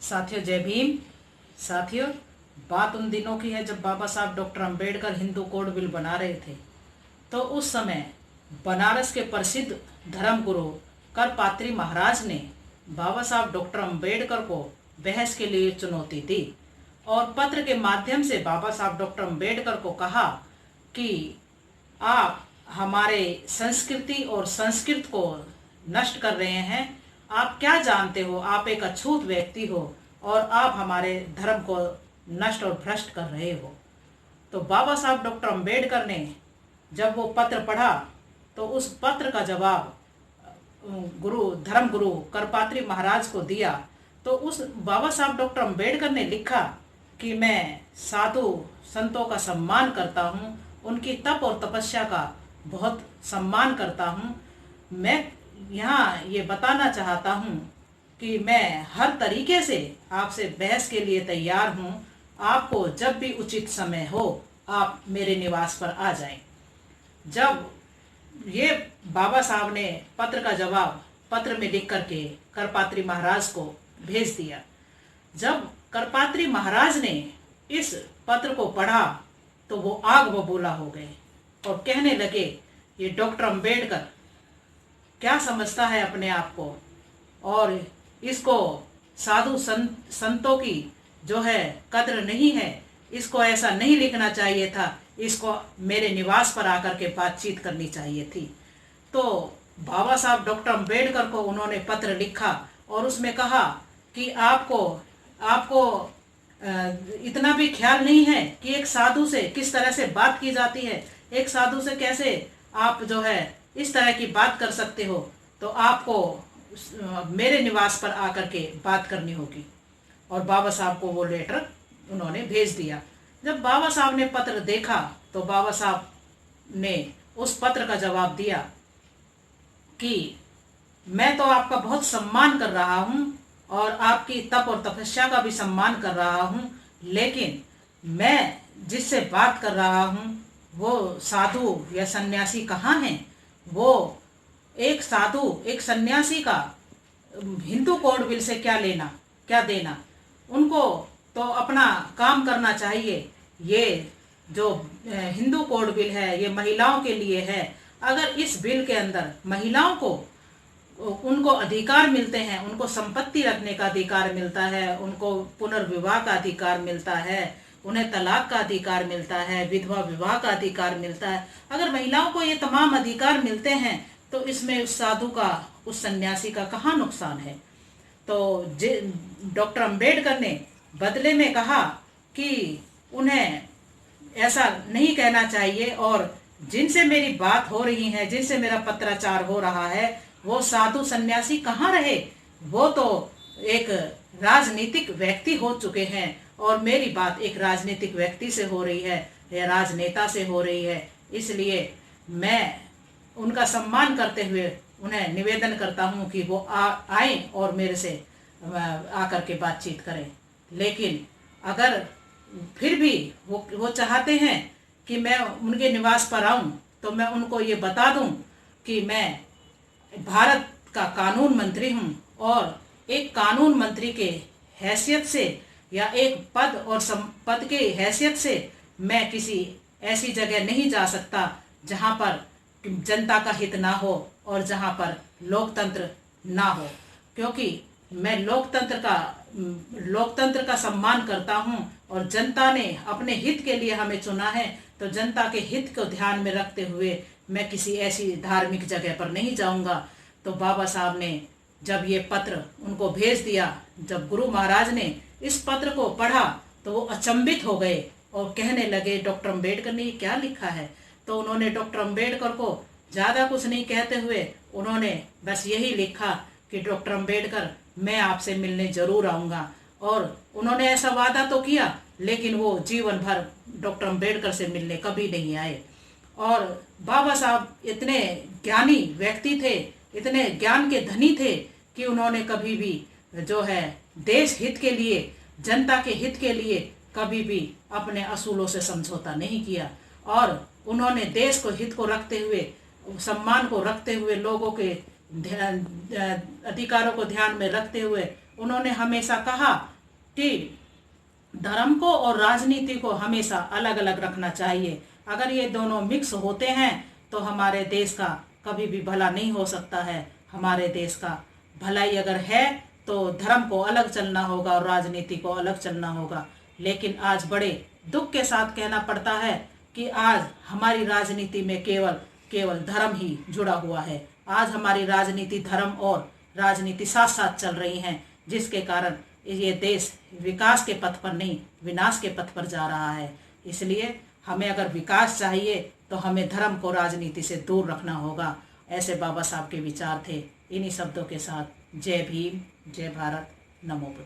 साथियों जय भीम। साथियों, बात उन दिनों की है जब बाबा साहब doctor Ambedkar Hindu code bill बना रहे थे। तो उस समय बनारस के प्रसिद्ध धर्मगुरु करपात्री महाराज ने बाबा साहब डॉक्टर अंबेडकर को बहस के लिए चुनौती दी और पत्र के माध्यम से बाबा साहब डॉक्टर अंबेडकर को कहा कि आप हमारे संस्कृति और संस्कृत को नष्ट कर रहे हैं। आप क्या जानते हो? आप एक अछूत व्यक्ति हो और आप हमारे धर्म को नष्ट और भ्रष्ट कर रहे हो। तो बाबा साहब डॉक्टर अंबेडकर ने जब वो पत्र पढ़ा तो उस पत्र का जवाब धर्मगुरु करपात्री महाराज को दिया। तो उस बाबा साहब डॉक्टर अंबेडकर ने लिखा कि मैं साधु संतों का सम्मान करता हूँ, उनकी तप और तपस्या का बहुत सम्मान करता हूँ। मैं यहाँ ये बताना चाहता हूँ कि मैं हर तरीके से आपसे बहस के लिए तैयार हूँ। आपको जब भी उचित समय हो आप मेरे निवास पर आ जाएं। जब ये बाबा साहब ने पत्र का जवाब पत्र में लिख करके करपात्री महाराज को भेज दिया। जब करपात्री महाराज ने इस पत्र को पढ़ा तो वो आग बबूला हो गए और कहने लगे, ये डॉक्टर अंबेडकर क्या समझता है अपने आप को, और इसको साधु संतों की जो है कद्र नहीं है। इसको ऐसा नहीं लिखना चाहिए था, इसको मेरे निवास पर आकर के बातचीत करनी चाहिए थी। तो बाबा साहब डॉक्टर अंबेडकर को उन्होंने पत्र लिखा और उसमें कहा कि आपको इतना भी ख्याल नहीं है कि एक साधु से किस तरह से बात की जाती है। एक साधु से कैसे आप जो है इस तरह की बात कर सकते हो। तो आपको मेरे निवास पर आकर के बात करनी होगी। और बाबा साहब को वो लेटर उन्होंने भेज दिया। जब बाबा साहब ने पत्र देखा तो बाबा साहब ने उस पत्र का जवाब दिया कि मैं तो आपका बहुत सम्मान कर रहा हूँ और आपकी तप और तपस्या का भी सम्मान कर रहा हूँ, लेकिन मैं जिससे बात कर रहा हूँ वो साधु या सन्यासी कहाँ हैं। वो एक साधु एक सन्यासी का हिंदू कोड बिल से क्या लेना क्या देना। उनको तो अपना काम करना चाहिए। ये जो हिंदू कोड बिल है ये महिलाओं के लिए है। अगर इस बिल के अंदर महिलाओं को उनको अधिकार मिलते हैं, उनको संपत्ति रखने का अधिकार मिलता है, उनको पुनर्विवाह का अधिकार मिलता है, उन्हें तलाक का अधिकार मिलता है, विधवा विवाह का अधिकार मिलता है। अगर महिलाओं को ये तमाम अधिकार मिलते हैं तो इसमें उस साधु का उस सन्यासी का कहाँ नुकसान है। तो डॉक्टर अंबेडकर ने बदले में कहा कि उन्हें ऐसा नहीं कहना चाहिए और जिनसे मेरी बात हो रही है, जिनसे मेरा पत्राचार हो रहा है, वो साधु सन्यासी कहाँ रहे। वो तो एक राजनीतिक व्यक्ति हो चुके हैं और मेरी बात एक राजनीतिक व्यक्ति से हो रही है या राजनेता से हो रही है। इसलिए मैं उनका सम्मान करते हुए उन्हें निवेदन करता हूँ कि वो आए और मेरे से आकर के बातचीत करें। लेकिन अगर फिर भी वो चाहते हैं कि मैं उनके निवास पर आऊं तो मैं उनको ये बता दूं कि मैं भारत का कानून मंत्री हूं और एक कानून मंत्री के हैसियत से या एक पद और पद के हैसियत से मैं किसी ऐसी जगह नहीं जा सकता जहां पर जनता का हित ना हो और जहां पर लोकतंत्र ना हो, क्योंकि मैं लोकतंत्र का सम्मान करता हूं और जनता ने अपने हित के लिए हमें चुना है। तो जनता के हित को ध्यान में रखते हुए मैं किसी ऐसी धार्मिक जगह पर नहीं जाऊंगा। तो बाबा साहब ने जब ये पत्र उनको भेज दिया, जब गुरु महाराज ने इस पत्र को पढ़ा तो वो अचंभित हो गए और कहने लगे, डॉक्टर अंबेडकर ने क्या लिखा है। तो उन्होंने डॉक्टर अंबेडकर को ज़्यादा कुछ नहीं कहते हुए उन्होंने बस यही लिखा कि डॉक्टर अंबेडकर मैं आपसे मिलने जरूर आऊँगा। और उन्होंने ऐसा वादा तो किया, लेकिन वो जीवन भर डॉक्टर अंबेडकर से मिलने कभी नहीं आए। और बाबा साहब इतने ज्ञानी व्यक्ति थे, इतने ज्ञान के धनी थे कि उन्होंने कभी भी जो है देश हित के लिए, जनता के हित के लिए कभी भी अपने असूलों से समझौता नहीं किया। और उन्होंने देश को हित को रखते हुए, सम्मान को रखते हुए, लोगों के अधिकारों को ध्यान में रखते हुए उन्होंने हमेशा कहा कि धर्म को और राजनीति को हमेशा अलग अलग रखना चाहिए। अगर ये दोनों मिक्स होते हैं तो हमारे देश का कभी भी भला नहीं हो सकता है। हमारे देश का भलाई अगर है तो धर्म को अलग चलना होगा और राजनीति को अलग चलना होगा। लेकिन आज बड़े दुख के साथ कहना पड़ता है कि आज हमारी राजनीति में केवल धर्म ही जुड़ा हुआ है। आज हमारी राजनीति धर्म और राजनीति साथ साथ चल रही हैं, जिसके कारण ये देश विकास के पथ पर नहीं विनाश के पथ पर जा रहा है। इसलिए हमें अगर विकास चाहिए तो हमें धर्म को राजनीति से दूर रखना होगा। ऐसे बाबा साहब के विचार थे। इन्हीं शब्दों के साथ जय भीम, जय भारत, नमो बुद्ध।